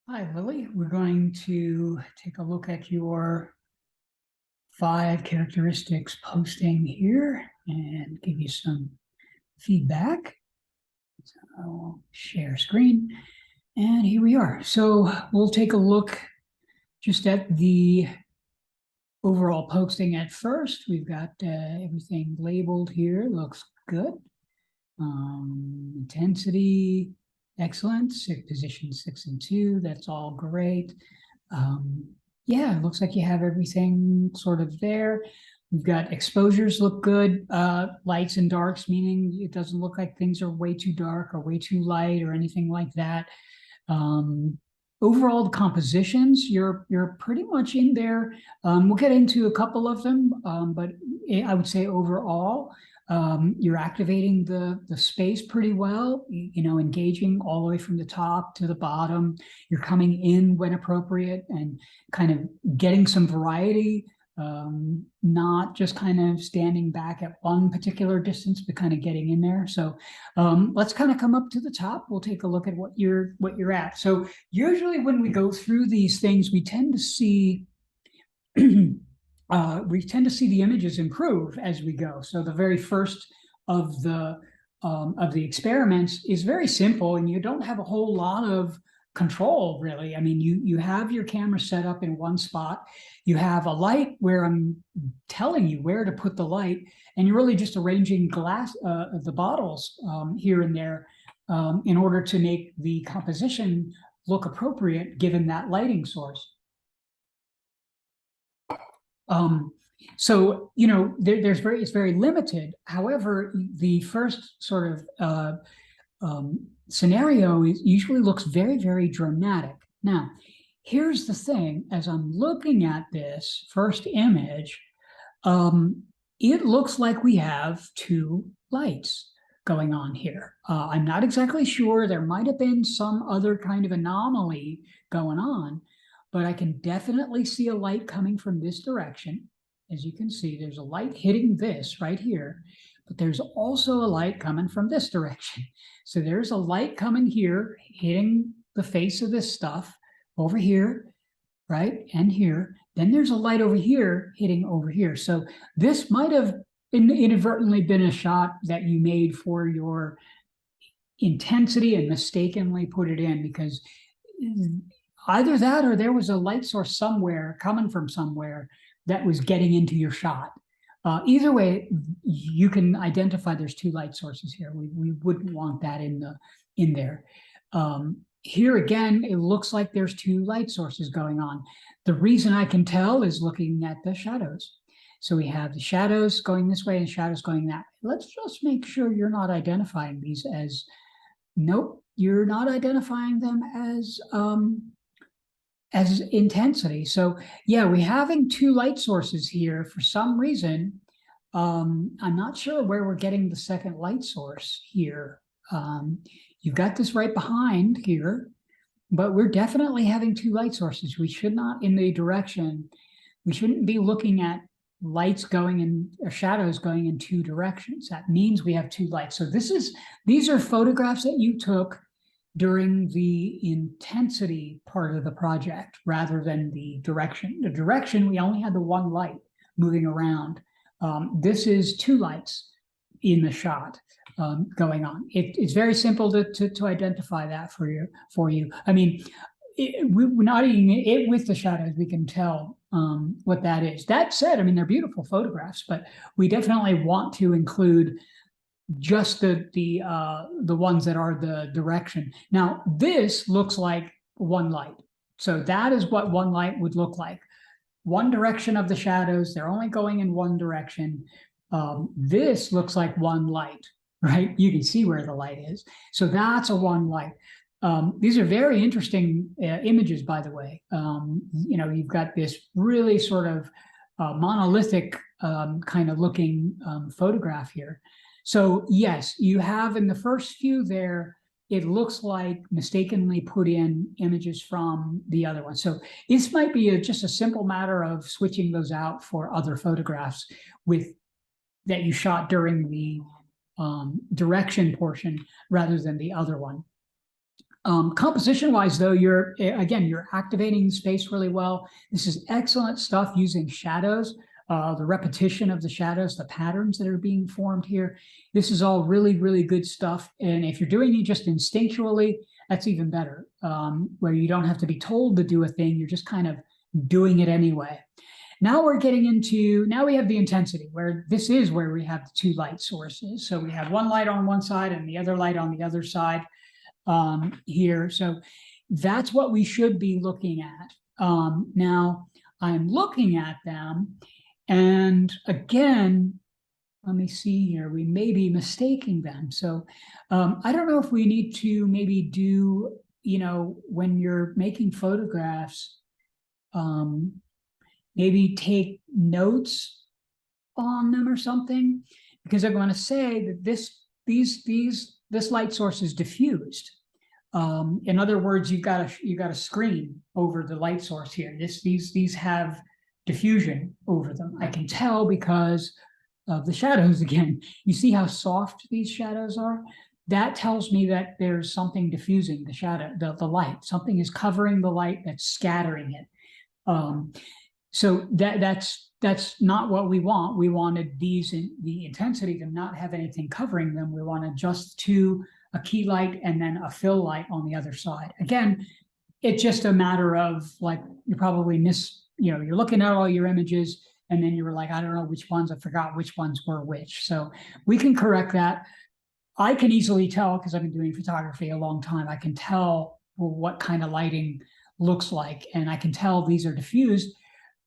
Hi, Lily. We're going to take a look at your 5 characteristics posting here and give you some feedback. So I'll share screen. And here we are. So we'll take a look just at the overall posting at first. We've got everything labeled here. Looks good. Intensity, excellent. Position 6 and 2. That's all great. Yeah, it looks like you have everything sort of there. We've got exposures look good, lights and darks, meaning it doesn't look like things are way too dark or way too light or anything like that. Overall, the compositions, you're pretty much in there. We'll get into a couple of them, but I would say overall, you're activating the space pretty well, engaging all the way from the top to the bottom. You're coming in when appropriate and kind of getting some variety, not just kind of standing back at one particular distance, but kind of getting in there. So let's kind of come up to the top. We'll take a look at what you're at. So usually when we go through these things, we tend to see the images improve as we go. So the very first of the experiments is very simple, and you don't have a whole lot of control, really. I mean, you have your camera set up in one spot. You have a light where I'm telling you where to put the light, and you're really just arranging the bottles here and there in order to make the composition look appropriate given that lighting source. So it's very limited. However, the first sort of scenario usually looks very, very dramatic. Now, here's the thing: as I'm looking at this first image, it looks like we have 2 lights going on here. I'm not exactly sure. There might have been some other kind of anomaly going on, but I can definitely see a light coming from this direction. As you can see, there's a light hitting this right here, but there's also a light coming from this direction. So there's a light coming here, hitting the face of this stuff over here, right? And here. Then there's a light over here hitting over here. So this might have inadvertently been a shot that you made for your intensity and mistakenly put it in, because either that or there was a light source somewhere coming from somewhere that was getting into your shot. Either way, you can identify there's 2 light sources here. We wouldn't want that in there. Here again, it looks like there's 2 light sources going on. The reason I can tell is looking at the shadows. So we have the shadows going this way and shadows going that way. Let's just make sure you're not identifying these as, nope, you're not identifying them as intensity. So yeah, we're having 2 light sources here for some reason. I'm not sure where we're getting the second light source here. You've got this right behind here, but we're definitely having 2 light sources. We should not, in the direction, we shouldn't be looking at lights going in or shadows going in 2 directions. That means we have 2 lights. So these are photographs that you took during the intensity part of the project rather than the direction. The direction, we only had the 1 light moving around. This is 2 lights in the shot going on. It's very simple to identify that for you. I mean, we're not even it with the shadows, we can tell what that is. That said, I mean, they're beautiful photographs, but we definitely want to include just the ones that are the direction. Now, this looks like 1 light. So that is what 1 light would look like. 1 direction of the shadows, they're only going in 1 direction. This looks like 1 light, right? You can see where the light is. So that's a 1 light. These are very interesting images, by the way. You've got this really sort of monolithic kind of looking photograph here. So yes, you have in the first few there, it looks like mistakenly put in images from the other one. So this might be just a simple matter of switching those out for other photographs that you shot during the direction portion rather than the other one. Composition wise, though, you're activating the space really well. This is excellent stuff using shadows, the repetition of the shadows, the patterns that are being formed here. This is all really, really good stuff. And if you're doing it just instinctually, that's even better, where you don't have to be told to do a thing. You're just kind of doing it anyway. Now we're getting into, now we have the intensity, where this is where we have the two light sources. So we have one light on one side and the other light on the other side here. So that's what we should be looking at. Now I'm looking at them, and again, let me see here, we may be mistaking them. So I don't know if we need to maybe do, you know, when you're making photographs, maybe take notes on them or something, because I'm going to say that this light source is diffused. In other words, you got a screen over the light source here. These have diffusion over them. I can tell because of the shadows again. You see how soft these shadows are? That tells me that there's something diffusing the shadow, the light. Something is covering the light that's scattering it. So that's not what we want. We wanted the intensity to not have anything covering them. We want just to a key light and then a fill light on the other side. Again, it's just a matter of, like, you probably you're looking at all your images and then you were like, I don't know which ones, I forgot which ones were which. So we can correct that. I can easily tell, because I've been doing photography a long time, I can tell what kind of lighting looks like, and I can tell these are diffused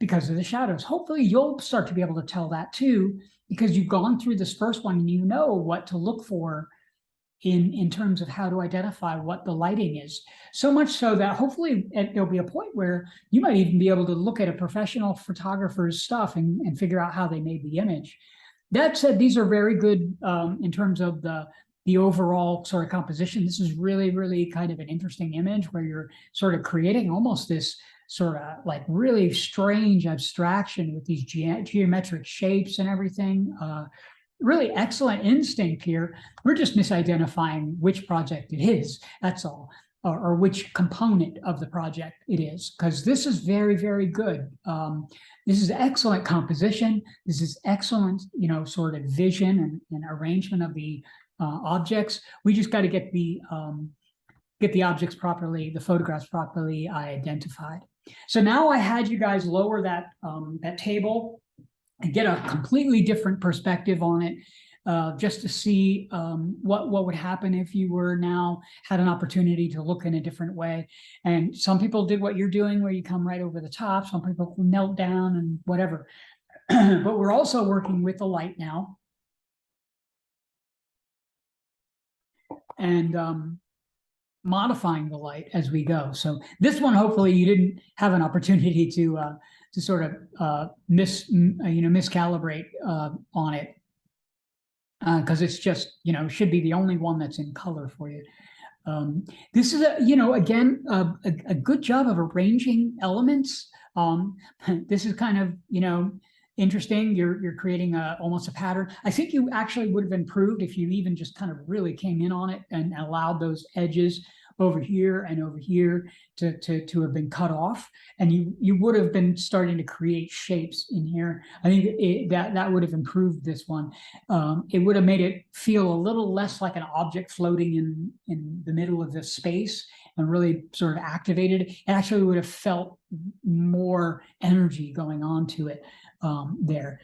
because of the shadows. Hopefully you'll start to be able to tell that too, because you've gone through this first one and you know what to look for in terms of how to identify what the lighting is. So much so that hopefully there'll be a point where you might even be able to look at a professional photographer's stuff and figure out how they made the image. That said, these are very good in terms of the overall sort of composition. This is really, really kind of an interesting image where you're sort of creating almost this sort of like really strange abstraction with these geometric shapes and everything. Really excellent instinct here. We're just misidentifying which project it is, that's all, or which component of the project it is, because this is very, very good. This is excellent composition. This is excellent, sort of vision and arrangement of the objects. We just got to get the objects properly, the photographs properly identified. So now I had you guys lower that table and get a completely different perspective on it, just to see what would happen if you were now had an opportunity to look in a different way. And some people did what you're doing, where you come right over the top. Some people knelt down and whatever. But we're also working with the light now. And modifying the light as we go. So this one, hopefully you didn't have an opportunity to sort of miscalibrate on it, because it's just, should be the only one that's in color for you. This is again a good job of arranging elements. This is kind of interesting. You're creating almost a pattern. I think you actually would have improved if you even just kind of really came in on it and allowed those edges over here and over here to have been cut off, and you would have been starting to create shapes in here. I think that would have improved this one. It would have made it feel a little less like an object floating in the middle of this space, and really sort of activated. It actually would have felt more energy going on to it there.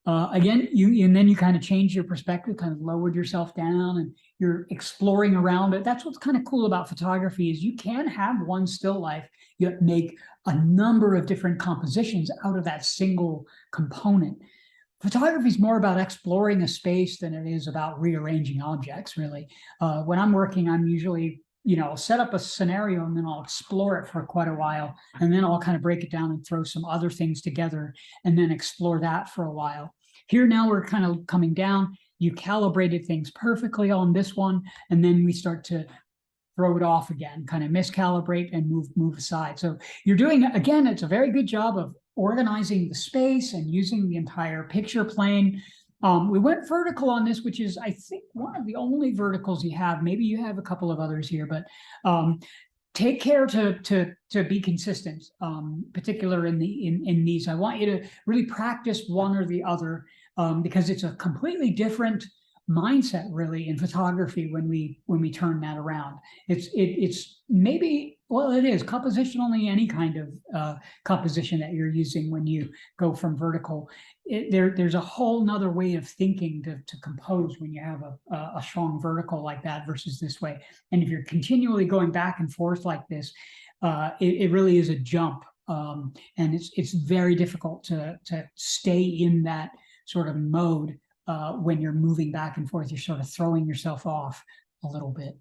Again, and then you kind of change your perspective, kind of lowered yourself down, and you're exploring around it. That's what's kind of cool about photography, is you can have one still life, you make a number of different compositions out of that single component. Photography is more about exploring a space than it is about rearranging objects, really. When I'm working, I'm usually I'll set up a scenario and then I'll explore it for quite a while, and then I'll kind of break it down and throw some other things together and then explore that for a while. Here now we're kind of coming down. You calibrated things perfectly on this one, and then we start to throw it off again, kind of miscalibrate and move aside. So you're doing, again, it's a very good job of organizing the space and using the entire picture plane We went vertical on this, which is, I think, one of the only verticals you have. Maybe you have a couple of others here, but take care to be consistent, particular in these. I want you to really practice one or the other, because it's a completely different mindset really in photography when we turn that around. It's maybe, well, it is composition, only any kind of composition that you're using when you go from vertical. There's a whole nother way of thinking to compose when you have a strong vertical like that versus this way. And if you're continually going back and forth like this, it really is a jump, and it's very difficult to stay in that sort of mode. When you're moving back and forth, you're sort of throwing yourself off a little bit.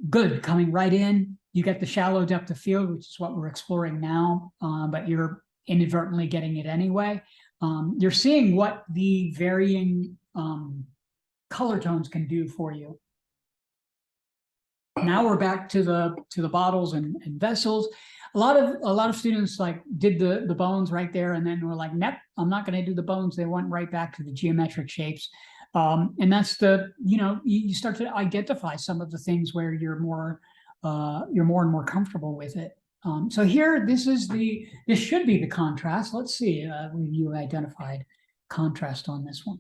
Good, coming right in, you get the shallow depth of field, which is what we're exploring now, but you're inadvertently getting it anyway. You're seeing what the varying color tones can do for you. Now we're back to the bottles and vessels. A lot of students like did the bones right there, and then we're like, nope, I'm not going to do the bones. They went right back to the geometric shapes, and that's you start to identify some of the things where you're more and more comfortable with it. So here, this should be the contrast. Let's see, you identified contrast on this one.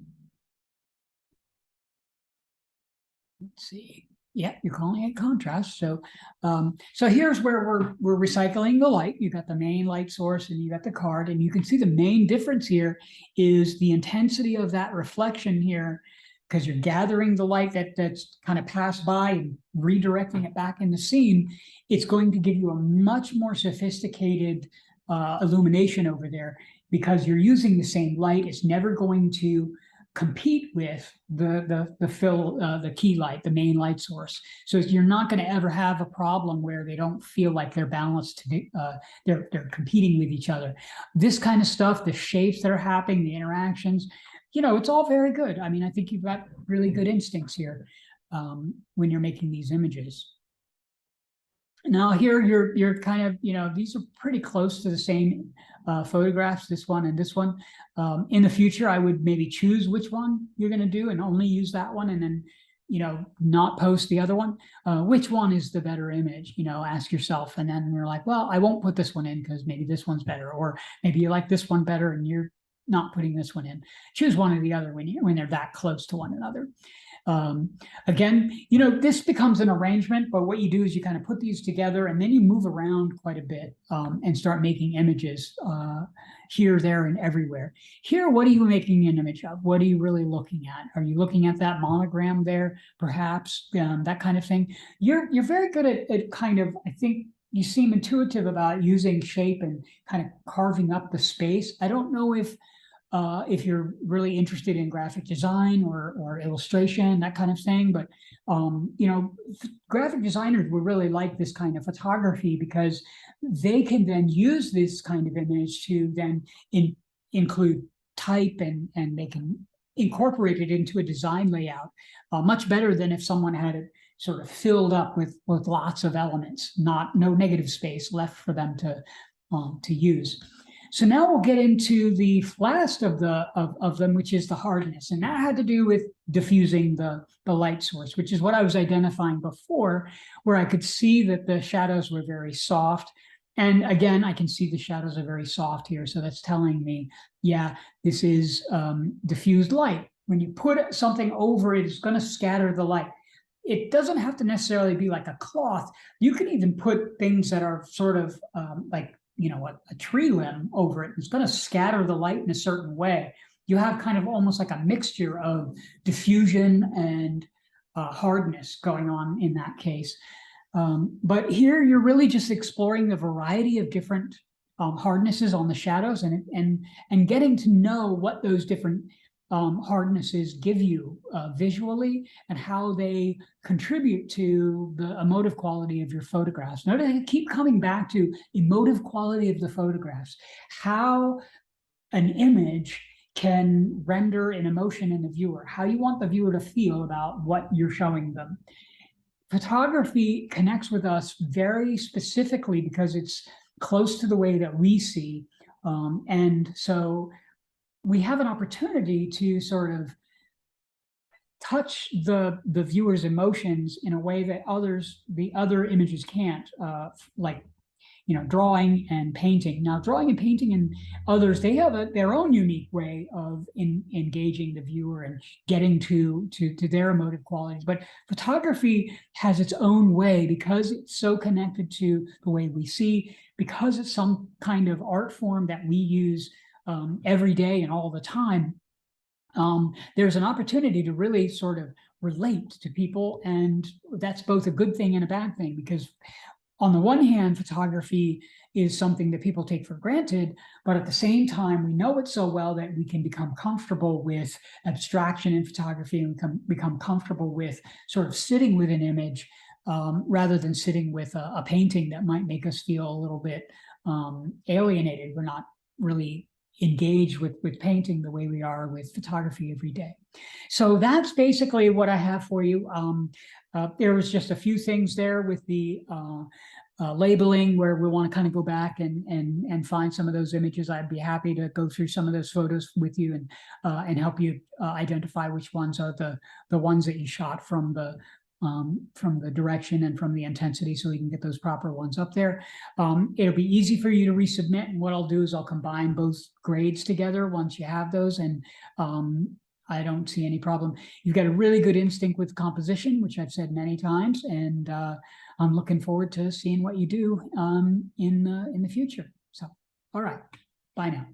Let's see. Yeah, you're calling it contrast. So, so here's where we're recycling the light. You got the main light source and you got the card, and you can see the main difference here is the intensity of that reflection here, because you're gathering the light that's kind of passed by and redirecting it back in the scene. It's going to give you a much more sophisticated illumination over there because you're using the same light. It's never going to compete with the key light, the main light source. So you're not going to ever have a problem where they don't feel like they're balanced. They're competing with each other. This kind of stuff, the shapes that are happening, the interactions, it's all very good. I mean, I think you've got really good instincts here when you're making these images. Now here you're kind of, these are pretty close to the same photographs, this one and this one. In the future, I would maybe choose which one you're going to do and only use that one, and then, not post the other one. Which one is the better image? Ask yourself. And then you're like, well, I won't put this one in because maybe this one's better, or maybe you like this one better and you're not putting this one in. Choose one or the other when they're that close to one another. Again, this becomes an arrangement, but what you do is you kind of put these together and then you move around quite a bit and start making images here, there, and everywhere. Here, what are you making an image of? What are you really looking at? Are you looking at that monogram there, perhaps, that kind of thing? You're very good at kind of, I think, you seem intuitive about using shape and kind of carving up the space. I don't know if you're really interested in graphic design or illustration, that kind of thing. But, graphic designers would really like this kind of photography because they can then use this kind of image to then include type and they can incorporate it into a design layout much better than if someone had it sort of filled up with lots of elements, no negative space left for them to use. So now we'll get into the last of them, which is the hardness. And that had to do with diffusing the light source, which is what I was identifying before, where I could see that the shadows were very soft. And again, I can see the shadows are very soft here. So that's telling me, yeah, this is diffused light. When you put something over it, it's going to scatter the light. It doesn't have to necessarily be like a cloth. You can even put things that are sort of like, a tree limb over it. It's going to scatter the light in a certain way. You have kind of almost like a mixture of diffusion and hardness going on in that case. But here you're really just exploring the variety of different hardnesses on the shadows and getting to know what those different hardnesses give you visually and how they contribute to the emotive quality of your photographs. Notice I keep coming back to emotive quality of the photographs, how an image can render an emotion in the viewer, how you want the viewer to feel about what you're showing them. Photography connects with us very specifically because it's close to the way that we see. And so we have an opportunity to sort of touch the viewer's emotions in a way that the other images can't, like, drawing and painting. Now, drawing and painting and others, they have their own unique way of engaging the viewer and getting to their emotive qualities. But photography has its own way because it's so connected to the way we see, because it's some kind of art form that we use every day and all the time. There's an opportunity to really sort of relate to people, and that's both a good thing and a bad thing, because on the one hand, photography is something that people take for granted, but at the same time, we know it so well that we can become comfortable with abstraction in photography, and become comfortable with sort of sitting with an image rather than sitting with a painting that might make us feel a little bit alienated. We're not really engaged with painting the way we are with photography every day. So that's basically what I have for you. There was just a few things there with the labeling where we want to kind of go back and find some of those images. I'd be happy to go through some of those photos with you and help you identify which ones are the ones that you shot from the direction and from the intensity, so we can get those proper ones up there. It'll be easy for you to resubmit, and what I'll do is I'll combine both grades together once you have those, and I don't see any problem. You've got a really good instinct with composition, which I've said many times, and I'm looking forward to seeing what you do in the future. So, all right, bye now.